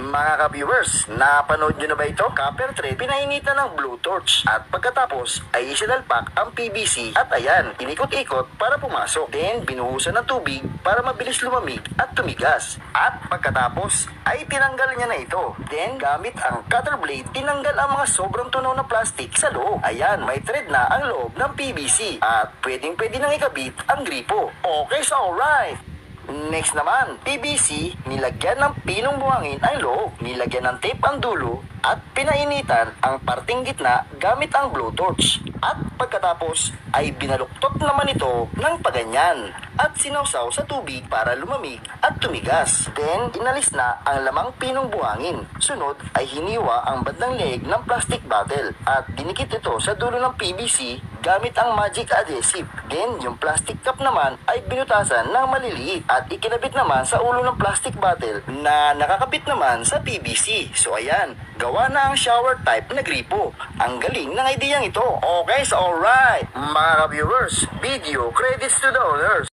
Mga ka-viewers, napanood nyo na ba ito? Copper thread, pinainitan ng blowtorch at pagkatapos ay isinalpak ang PVC at ayan, inikot-ikot para pumasok. Then, binuhusan ng tubig para mabilis lumamig at tumigas. At pagkatapos ay tinanggal niya na ito. Then, gamit ang cutter blade, tinanggal ang mga sobrang tunaw na plastic sa loob. Ayan, may thread na ang loob ng PVC at pwedeng-pwede nang ikabit ang gripo. Okay, so alright! Next naman, PVC, nilagyan ng pinong buhangin ang loob, nilagyan ng tape ang dulo, at pinainitan ang parting gitna gamit ang blowtorch. At pagkatapos ay binaluktot naman ito ng paganyan at sinawsaw sa tubig para lumamig at tumigas. Then, inalis na ang lamang pinong buhangin. Sunod ay hiniwa ang bandang leeg ng plastic bottle at dinikit ito sa dulo ng PVC gamit ang magic adhesive. Then, yung plastic cup naman ay binutasan ng maliliit at ikinabit naman sa ulo ng plastic bottle na nakakabit naman sa PVC. So ayan, gawa na ang shower type na gripo. Ang galing ng ideyang ito. Okay, so alright! Mga viewers, video credits to the owners.